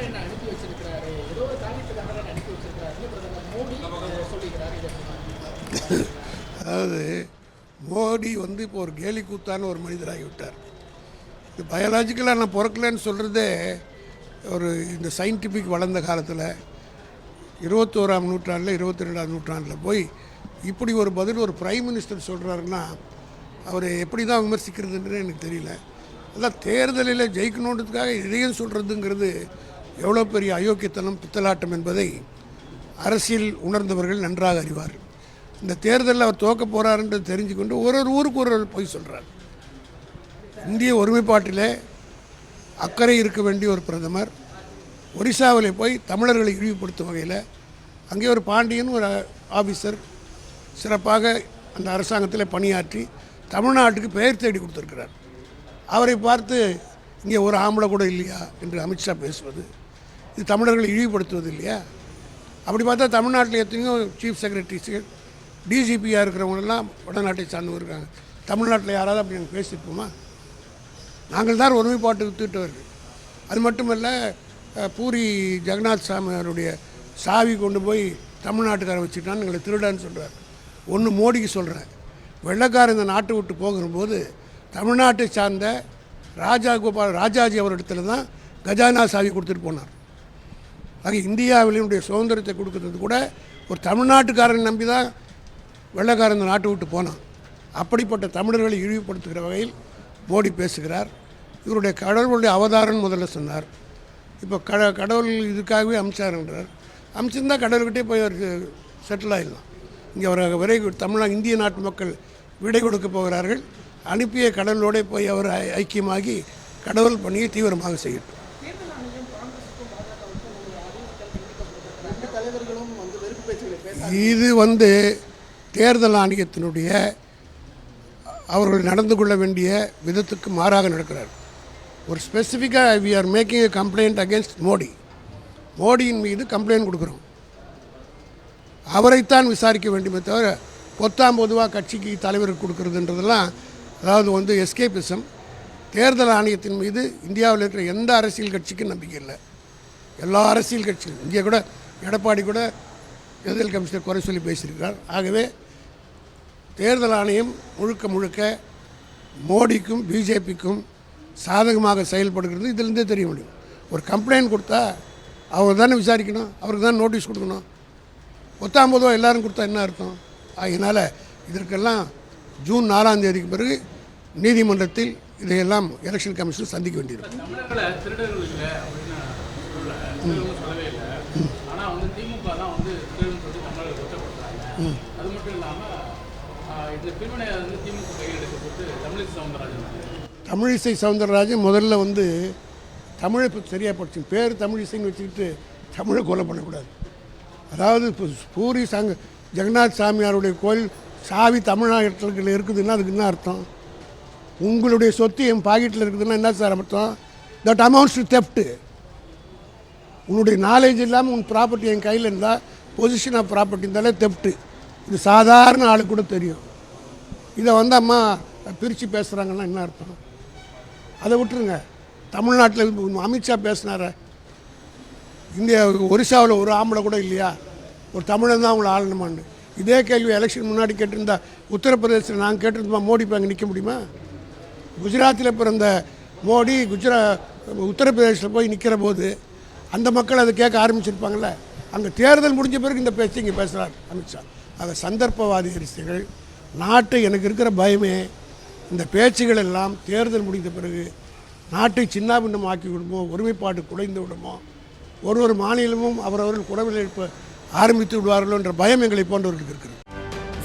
என்ன அனுப்பி வச்சிருக்கிறாரு, ஏதோ ஒரு காரியத்துக்காக தான் அனுப்பி வச்சிருக்கிறாரு பிரதமர் மோடி சொல்லிக்கிறாரு. அதாவது மோடி வந்து இப்போ ஒரு கேலி கூத்தான ஒரு மனிதராகிவிட்டார். இது பயாலஜிக்கலாக நான் பிறக்கலன்னு சொல்கிறதே ஒரு இந்த சயின்டிஃபிக் வளர்ந்த காலத்தில் 21ஆம் நூற்றாண்டில் 22ஆம் நூற்றாண்டில் போய் இப்படி ஒரு பதில் ஒரு பிரைம் மினிஸ்டர் சொல்கிறாருன்னா அவரை எப்படி தான் விமர்சிக்கிறதுன்னு எனக்கு தெரியல. அதான் தேர்தலில் ஜெயிக்கணுன்றதுக்காக இதையும் சொல்கிறதுங்கிறது எவ்வளோ பெரிய அயோக்கியத்தனம் பித்தலாட்டம் என்பதை அரசியல் உணர்ந்தவர்கள் நன்றாக அறிவார். இந்த தேர்தலில் அவர் தோக்க போகிறாருன்றது தெரிஞ்சுக்கொண்டு ஒரு ஊருக்கு ஒரு போய் சொல்கிறார். இந்திய ஒருமைப்பாட்டிலே அக்கறை இருக்க வேண்டிய ஒரு பிரதமர் ஒரிசாவில் போய் தமிழர்களை இழிவுபடுத்தும் வகையில் அங்கே ஒரு பாண்டியன் ஒரு ஆஃபீஸர் சிறப்பாக அந்த அரசாங்கத்தில் பணியாற்றி தமிழ்நாட்டுக்கு பெயர் தேடி கொடுத்துருக்கிறார். அவரை பார்த்து இங்கே ஒரு ஆம்பளை கூட இல்லையா என்று அமித்ஷா பேசுவது இது தமிழர்களை இழிவுபடுத்துவது இல்லையா? அப்படி பார்த்தா தமிழ்நாட்டில் எத்தனையோ சீஃப் செக்ரட்டரிஸுகள் டிஜிபியாக இருக்கிறவங்களெல்லாம் வடநாட்டை சார்ந்தவங்க இருக்காங்க. தமிழ்நாட்டில் யாராவது அப்படி நாங்கள் பேசியிருப்போமா? நாங்கள் தான் ஒருமைப்பாட்டு வித்துட்டவர்கள். அது மட்டுமல்ல, பூரி ஜெகநாத் சாமி அவருடைய சாவி கொண்டு போய் தமிழ்நாட்டுக்காரன் வச்சுட்டான்னு எங்களை திருடான்னு சொல்கிறார். ஒன்று மோடிக்கு சொல்கிறேன், வெள்ளைக்காரன் இந்த நாட்டை விட்டு போகும்போது தமிழ்நாட்டை சார்ந்த ராஜாஜி அவரிடத்துல தான் கஜானா சாவி கொடுத்துட்டு போனார். ஆக இந்தியாவினுடைய சுதந்திரத்தை கொடுக்கறது கூட ஒரு தமிழ்நாட்டுக்காரன் நம்பி தான் வெள்ளைக்காரன் இந்த நாட்டை விட்டு போனான். அப்படிப்பட்ட தமிழர்களை இழிவுபடுத்துகிற வகையில் மோடி பேசுகிறார். இவருடைய கடவுளுடைய அவதாரம்னு முதல்ல சொன்னார். இப்போ கடவுள் இதுக்காகவே அமிச்சாருன்றார். அமிச்சிருந்தால் கடவுள்கிட்டே போய் அவருக்கு செட்டில் ஆகிடலாம். இங்கே அவர் இந்திய நாட்டு மக்கள் விடை கொடுக்க போகிறார்கள். அனுப்பிய கடவுளோட போய் அவர் ஐக்கியமாகி கடவுள் பணியை தீவிரமாக செய்யட்டும். இது தேர்தல் ஆணையத்தினுடைய அவர்கள் நடந்து கொள்ள வேண்டிய விதத்துக்கு மாறாக நடக்கிறார். ஒரு ஸ்பெசிஃபிக்காக we are making a complaint against மோடியின் மீது கம்ப்ளைண்ட் கொடுக்குறோம். அவரைத்தான் விசாரிக்க வேண்டுமே தவிர பொதுவாக கட்சிக்கு தலைவர் கொடுக்கறதுன்றதெல்லாம் அதாவது எஸ்கேபிசம். தேர்தல் ஆணையத்தின் மீது இந்தியாவில் இருக்கிற எந்த அரசியல் கட்சிக்கும் நம்பிக்கை இல்லை. எல்லா அரசியல் கட்சிகளும் இங்கே கூட எடப்பாடி கூட தேர்தல் கமிஷனர் குறை சொல்லி பேசியிருக்கிறார். ஆகவே தேர்தல் ஆணையம் முழுக்க மோடிக்கும் பிஜேபிக்கும் சாதகமாக செயல்படுகிறது. இதிலிருந்தே தெரிய முடியும். ஒரு கம்ப்ளைண்ட் கொடுத்தா அவர் தானே விசாரிக்கணும், அவருக்கு தான் நோட்டீஸ் கொடுக்கணும். 19 எல்லோரும் கொடுத்தா என்ன அர்த்தம்? அதனால் இதற்கெல்லாம் ஜூன் 4ஆம் தேதிக்கு பிறகு நீதிமன்றத்தில் இதையெல்லாம் எலெக்ஷன் கமிஷன் சந்திக்க வேண்டியிருக்கும். தமிழிசை சவுந்தரராஜன் முதல்ல தமிழை சரியாக படிச்சு பேர் தமிழிசைன்னு வச்சுக்கிட்டு தமிழை கொலை பண்ணக்கூடாது. அதாவது பூரி ஜெகநாத் சாமியாருடைய கோயில் சாவி தமிழ்நாட்டில் இருக்குதுன்னா அதுக்கு என்ன அர்த்தம்? உங்களுடைய சொத்து என் பாக்கெட்டில் இருக்குதுன்னா என்ன சார் அர்த்தம்? That amounts to theft. உன்னுடைய நாலேஜ் இல்லாமல் உன் ப்ராப்பர்ட்டி என் கையில் இருந்தால் பொசிஷன் ஆஃப் ப்ராப்பர்ட்டி இருந்தாலே தெஃப்ட்டு. இது சாதாரண ஆளுக்கு கூட தெரியும். இதை அம்மா பிரித்து பேசுகிறாங்கன்னா என்ன அர்த்தம்? அதை விட்டுருங்க. தமிழ்நாட்டில் அமித்ஷா பேசினார இந்தியா ஒரிசாவில் ஒரு ஆம்பளை கூட இல்லையா, ஒரு தமிழன் தான் அவங்களை ஆளணுமான்னு. இதே கேள்வி எலெக்ஷன் முன்னாடி கேட்டிருந்தா உத்தரப்பிரதேசத்தில் நாங்கள் கேட்டிருந்தோமா மோடி இப்போ அங்கே நிற்க முடியுமா? குஜராத்தில் பிறந்த மோடி உத்தரப்பிரதேசத்தில் போய் நிற்கிற போது அந்த மக்கள் அதை கேட்க ஆரம்பிச்சிருப்பாங்கள்ல. அங்கே தேர்தல் முடிஞ்ச பிறகு இந்த பேச்சு இங்கே பேசுகிறார் அமித்ஷா. ஆக சந்தர்ப்பவாதி அரசியல்கள் நாட்டை எனக்கு இருக்கிற பயமே இந்த பேச்சுகள் எல்லாம் தேர்தல் முடிந்த பிறகு நாட்டை சின்னாபின்னம் ஆக்கி விடுமோ, ஒருமைப்பாடு குலைந்து விடுமோ, ஒரு மாநிலமும் அவரவர்கள் குரல் எழுப்ப ஆரம்பித்து விடுவார்களோ என்ற பயம் எங்களை போன்றவர்களுக்கு இருக்கிறது.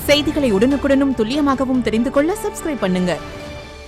செய்திகளை உடனுக்குடனும் துல்லியமாகவும் தெரிந்து கொள்ள சப்ஸ்கிரைப் பண்ணுங்க.